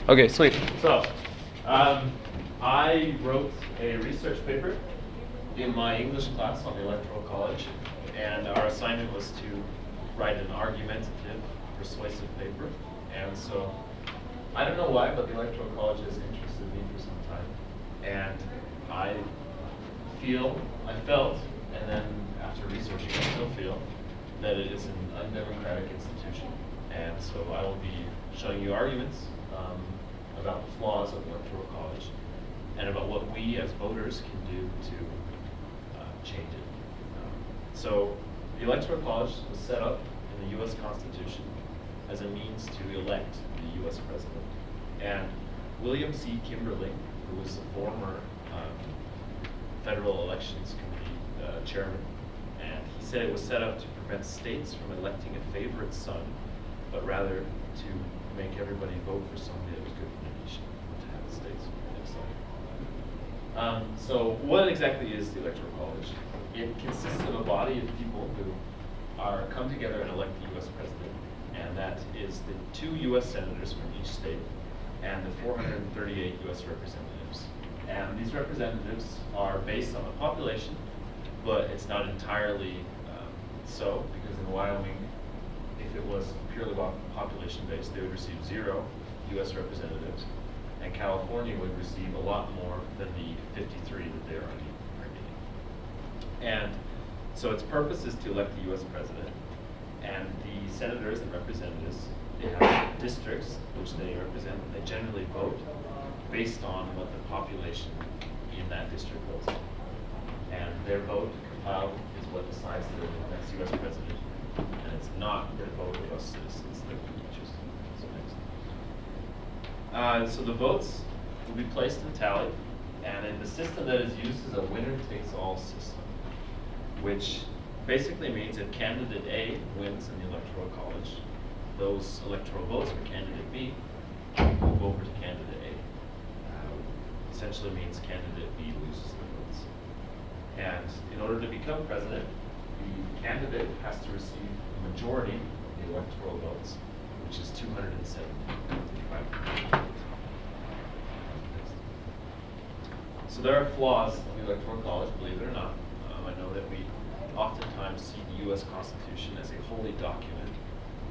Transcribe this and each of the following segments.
Okay, sweet. So, I wrote a research paper in my English class on the Electoral College, and our assignment was to write an argumentative, persuasive paper. And so, I don't know why, but the Electoral College has interested me for some time. And I felt, and then after researching, I still feel that it is an undemocratic institution. And so I will be showing you arguments about the flaws of the Electoral College and about what we as voters can do to change it. So the Electoral College was set up in the US Constitution as a means to elect the US president. And William C. Kimberly, who was the former Federal Elections Committee chairman, and he said it was set up to prevent states from electing a favorite son, but rather to make everybody vote for somebody that was good for the nation, to have the states decide. So what exactly is the Electoral College? It consists of a body of people who come together and elect the US president, and that is the 2 US senators from each state and the 438 US representatives. And these representatives are based on the population, but it's not entirely so, because in Wyoming, if it was purely population based, they would receive 0 US representatives, and California would receive a lot more than the 53 that they are getting. And so its purpose is to elect the US president, and the senators and representatives, they have districts which they represent, and they generally vote based on what the population in that district votes on. And their vote compiled is what decides the next US president, and it's not the vote of us citizens that we choose. So next. So the votes will be placed in tally, and then the system that is used is a winner-takes-all system, which basically means if candidate A wins in the Electoral College, those electoral votes for candidate B move over to candidate A. Essentially means candidate B loses the votes. And in order to become president, the candidate has to receive a majority of the electoral votes, which is 270. So there are flaws in the Electoral College, believe it or not. I know that we oftentimes see the U.S. Constitution as a holy document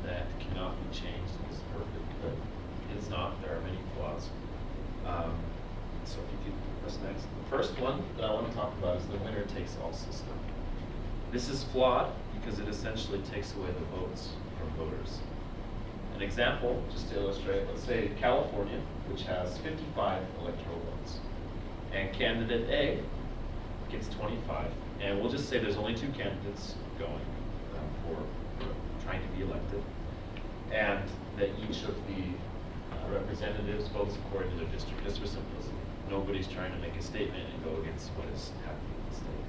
that cannot be changed and is perfect, but it's not. There are many flaws. So if you could press next. The first one that I want to talk about is the winner-takes-all system. This is flawed because it essentially takes away the votes from voters. An example, just to illustrate, let's say California, which has 55 electoral votes, and candidate A gets 25, and we'll just say there's only 2 candidates going for trying to be elected, and that each of the representatives votes according to their district, just for simplicity. Nobody's trying to make a statement and go against what is happening in the state.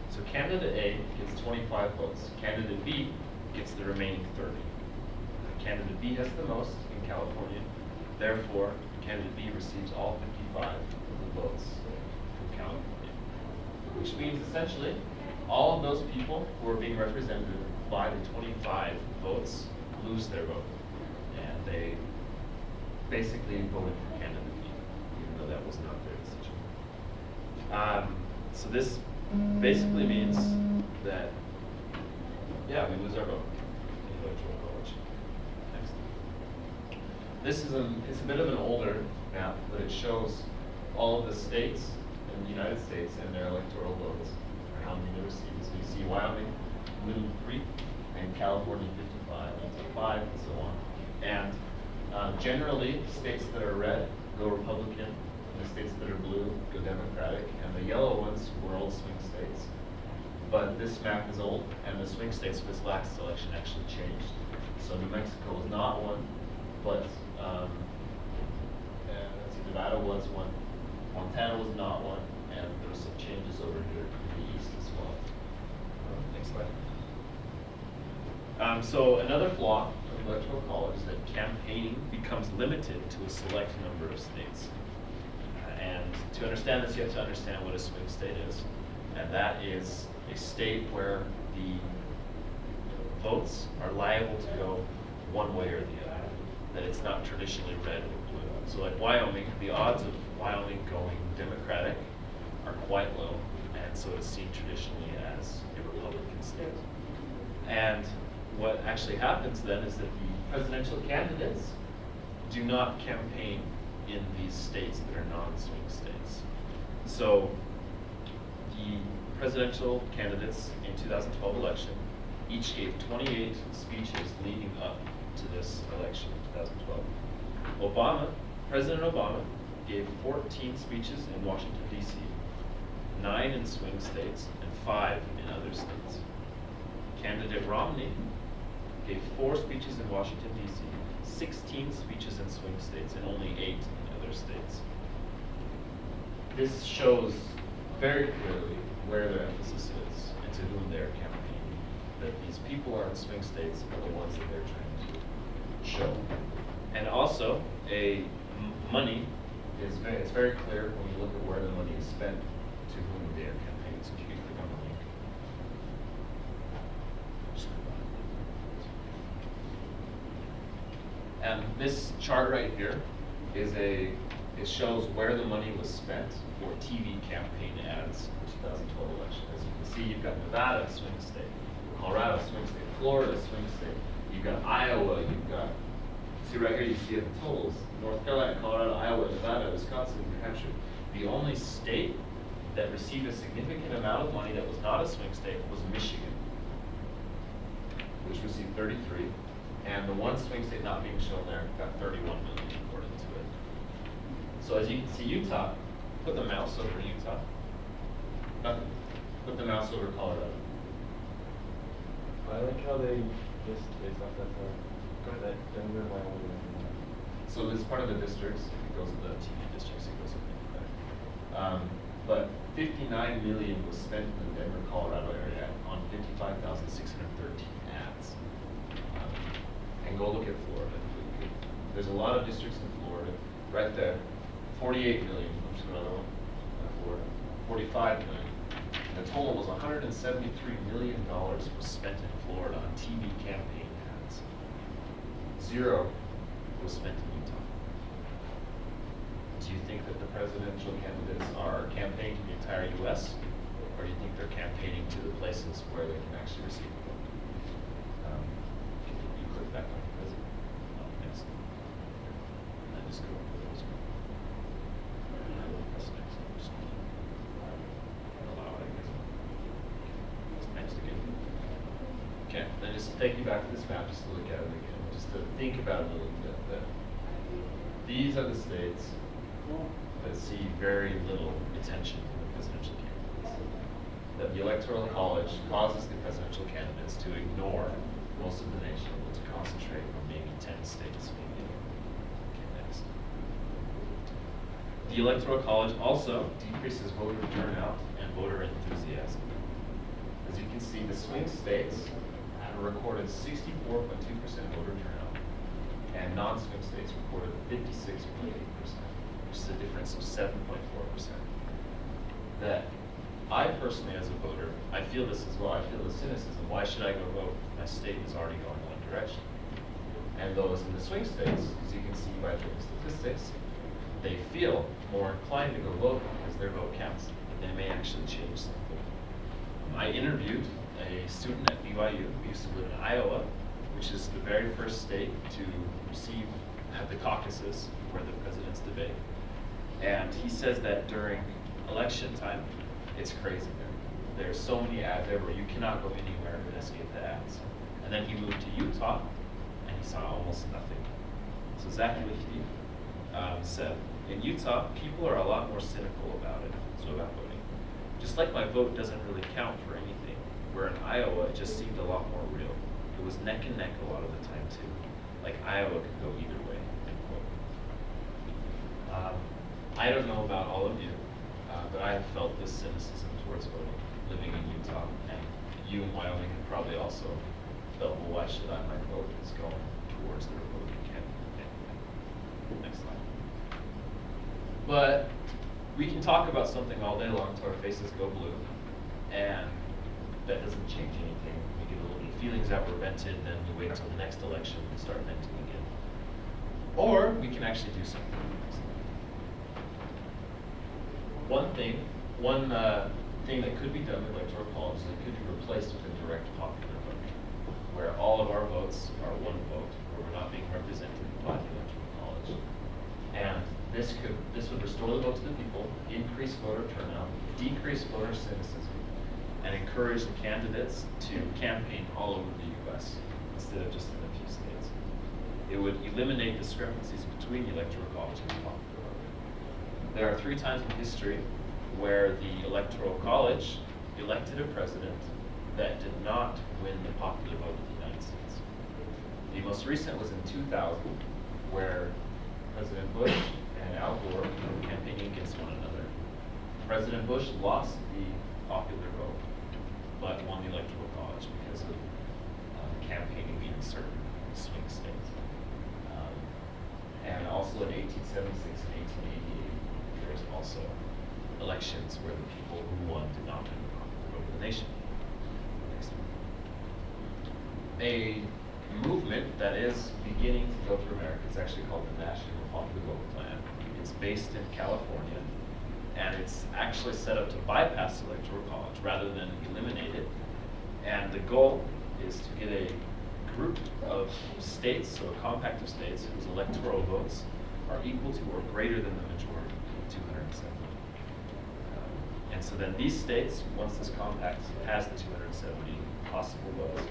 So candidate A gets 25 votes. Candidate B gets the remaining 30. Candidate B has the most in California. Therefore, candidate B receives all 55 of the votes from California, which means essentially all of those people who are being represented by the 25 votes lose their vote, and they basically voted for candidate B, even though that was not their decision. So this basically means that, yeah, we lose our vote in the Electoral College. Next. This is it's a bit of an older map, but it shows all of the states in the United States and their electoral votes, or how many they receive. So you see Wyoming, blue 3, and California 55, and 5, and so on. And generally, states that are red go Republican, and the states that are blue go Democratic, and the yellow ones were old swing states. But this map is old, and the swing states for this last election actually changed. So New Mexico was not one, but Nevada was one, Montana was not one, and there were some changes over here in the east as well. Next slide. So another flaw of the Electoral College is that campaigning becomes limited to a select number of states. And to understand this, you have to understand what a swing state is. And that is a state where the votes are liable to go one way or the other. that it's not traditionally red or blue. So like Wyoming, the odds of Wyoming going Democratic are quite low, and so it's seen traditionally as a Republican state. And what actually happens then is that the presidential candidates do not campaign in these states that are non-swing states. So the presidential candidates in 2012 election each gave 28 speeches leading up to this election in 2012. President Obama gave 14 speeches in Washington, D.C., 9 in swing states, and 5 in other states. Candidate Romney gave 4 speeches in Washington, D.C., 16 speeches in swing states, and only 8 in other states. This shows very clearly where their emphasis is and to whom they're campaigning. That these people are in swing states are the ones that they're trying to show. And also, money is it's very clear when you look at where the money is spent to whom they are campaigning. So if you can click on the link. And this chart right here is it shows where the money was spent for TV campaign ads in the 2012 election. As you can see, you've got Nevada, swing state, Colorado, swing state, Florida, swing state. You've got Iowa, you've got, see right here, you see the totals. North Carolina, Colorado, Iowa, Nevada, Wisconsin, New Hampshire. The only state that received a significant amount of money that was not a swing state was Michigan, which received 33. And the one swing state not being shown there got 31 million according to it. So as you can see, Utah, put the mouse over Utah. Nothing. Put the mouse over Colorado. I like how they just based off that go ahead. Denver, Wyoming. So this is part of the districts. It goes to the TV districts. It goes to the but 59 million was spent in the Denver, Colorado area on 55,613 ads. And go look at Florida. There's a lot of districts in Florida. Right there, 48 million. Oops, another one. Florida, 45 million. The total was $173 million was spent in Florida on TV campaign ads. 0 was spent in Utah. Do you think that the presidential candidates are campaigning to the entire U.S., or do you think they're campaigning to the places where they can actually receive the vote? You click back on the president. Next. And then just go over those. Press next. Just allow it, I guess. Next again. Okay, then just take you back to this map just to look at it again, just to think about it a little bit. These are the states that see very little attention from the presidential candidates. That the Electoral College causes the presidential candidates to ignore most of the nation, but to concentrate on maybe 10 states. Okay, next. The Electoral College also decreases voter turnout and voter enthusiasm. As you can see, the swing states have recorded 64.2% voter turnout, and non-swing states recorded 56.8%, which is a difference of 7.4%. That I personally, as a voter, I feel this as well. I feel the cynicism. Why should I go vote? My state is already going one direction. And those in the swing states, as you can see by the statistics, they feel more inclined to go vote because their vote counts. They may actually change something. I interviewed a student at BYU who used to live in Iowa, which is the very first state to have the caucuses where the presidents debate. And he says that during election time, it's crazy there. There's so many ads everywhere. You cannot go anywhere and escape the ads. And then he moved to Utah, and he saw almost nothing. So exactly what he said. In Utah, people are a lot more cynical about it, so about voting. Just like my vote doesn't really count for anything, where in Iowa, it just seemed a lot more real. It was neck and neck a lot of the time, too. Like Iowa could go either way, end quote. I don't know about all of you, but I have felt this cynicism towards voting, living in Utah, and you in Wyoming have probably also felt, well, why should I? My vote is going towards the Republican candidate. Next slide. But we can talk about something all day long till our faces go blue, and that doesn't change anything. We get a little bit of feelings that were vented, then we wait until the next election and start venting again. Or we can actually do something. One thing that could be done with Electoral College is it could be replaced with a direct popular vote, where all of our votes are one vote, where we're not being represented by the Electoral College. And this would restore the vote to the people, increase voter turnout, decrease voter cynicism, and encourage the candidates to campaign all over the U.S. instead of just in a few states. It would eliminate discrepancies between the Electoral College and the popular vote. There are 3 times in history where the Electoral College elected a president that did not win the popular vote of the United States. The most recent was in 2000, where President Bush and Al Gore were campaigning against one another. President Bush lost the popular vote, but won the Electoral College because of campaigning in certain swing states. And also in 1876 and 1888, there was also elections where the people who won did not win the popular vote of the nation. Next one. A movement that is beginning to go through America is actually called the National Popular Vote Plan. It's based in California, and it's actually set up to bypass the Electoral College rather than eliminate it. And the goal is to get a group of states, so a compact of states, whose electoral votes are equal to or greater than the majority, 270. And so then these states, once this compact has the 270 possible votes,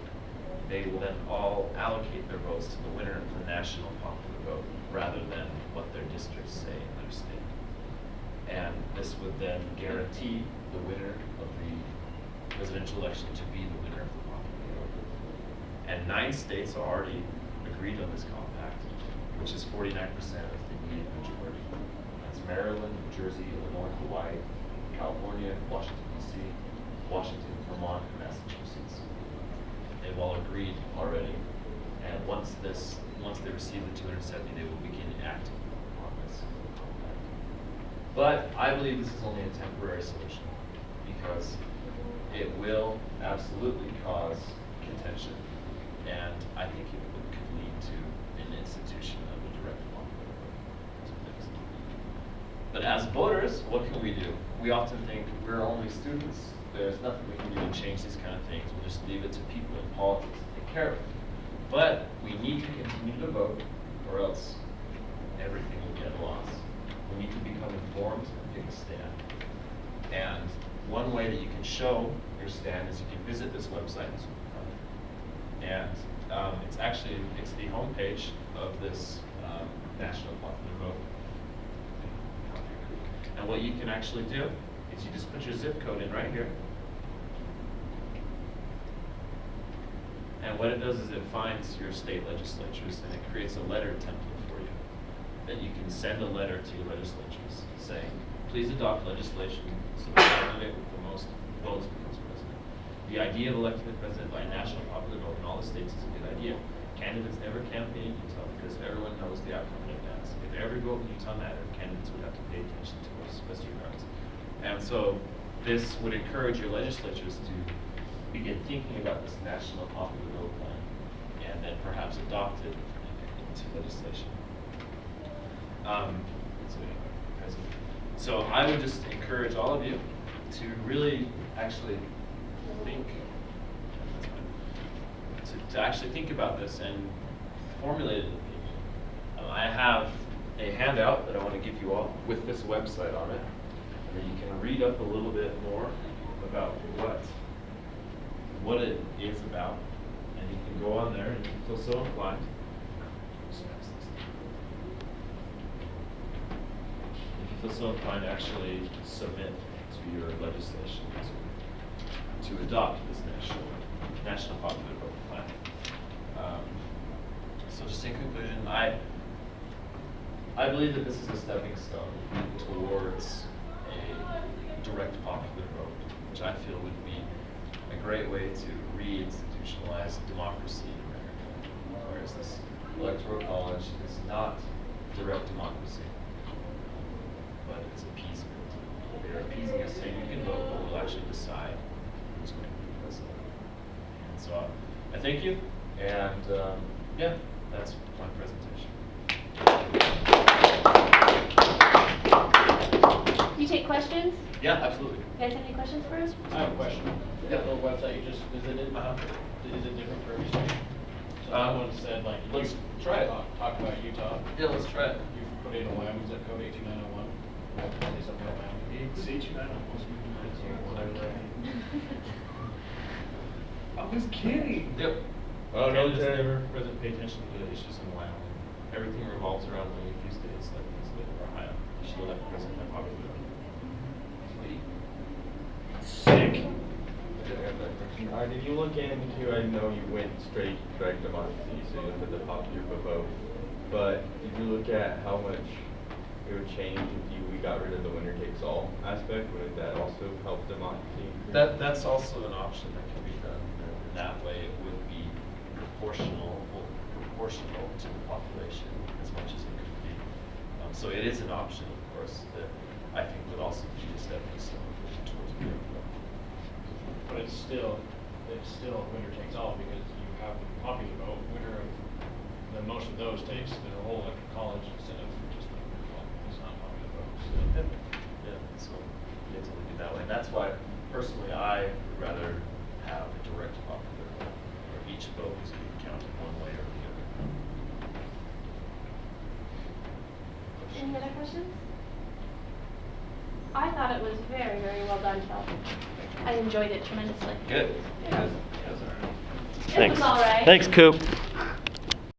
they will then all allocate their votes to the winner of the national popular vote rather than what their districts say in their state. And this would then guarantee the winner of the presidential election to be the winner of the popular vote. And 9 states are already agreed on this compact, which is 49% of the needed majority. That's Maryland, New Jersey, Illinois, Hawaii, California, Washington, D.C., Washington, Vermont, and Massachusetts. They've all agreed already, and once they receive the 270, they will begin acting on this compact. But I believe this is only a temporary solution, because it will absolutely cause contention, and I think it could lead to an institution of a direct popular vote. But as voters, what can we do? We often think we're only students. There's nothing we can do to change these kind of things. We'll just leave it to people in politics to take care of it. But we need to continue to vote, or else everything will get lost. We need to become informed and take a stand. And one way that you can show your stand is you can visit this website. And it's the homepage of this National Popular Vote. And what you can actually do is you just put your zip code in right here. And what it does is it finds your state legislatures and it creates a letter template for you that you can send a letter to your legislatures saying, please adopt legislation so that the candidate with the most votes becomes president. The idea of electing the president by a national popular vote in all the states is a good idea. Candidates never campaign in Utah because everyone knows the outcome in advance. If every vote in Utah mattered, candidates would have to pay attention to us, best regards. And so this would encourage your legislatures to begin thinking about this national popular vote plan and then perhaps adopt it into legislation. So I would just encourage all of you to really actually think, to actually think about this and formulate it. I have a handout that I want to give you all with this website on it, and then you can read up a little bit more about what it is about, and you can go on there and if you feel so inclined. If you feel so inclined to actually submit to your legislation to adopt this national popular vote plan. So just in conclusion, I believe that this is a stepping stone towards a direct popular vote, which I feel would be a great way to re-institutionalize democracy in America. Whereas this electoral college is not direct democracy, but it's appeasement. They're appeasing us saying you can vote, but we'll actually decide who's going to be president. And so I thank you, and yeah, that's my presentation. You take questions? Yeah, absolutely. You guys have any questions for us? I have a question. Yeah. The little website you just visited, is it different for every state? So that one said like, let's you try it. Talk about Utah. Yeah, let's try it. You put in a Wyoming zip code 82901. Say something about Wyoming. It's 829. I was kidding. Yep. Oh, no, Canada's Ted. never doesn't pay attention to the issues in Wyoming. Everything revolves around only a few states like Pennsylvania or Ohio. You should know that because of my popularity. Sick. Did you look into, I know you went straight direct democracy, so you looked at the popular vote, but did you look at how much it would change if we got rid of the winner takes all aspect? Would that also help democracy? That's also an option that can be done. And that way it would be proportional to the population as much as it could be. So it is an option, of course, that I think would also be a stepping stone towards the But it's still winner takes all because you have the popular vote. Winner of the most of those takes the whole electoral college instead of just the it's not popular vote. So. Yeah, so you have to look at it that way. And that's why personally I would rather have a direct popular vote where each vote is being counted one way or the other. Any other questions? I thought it was very, very well done, Phil. I enjoyed it tremendously. Good. It was all right. Thanks, Coop.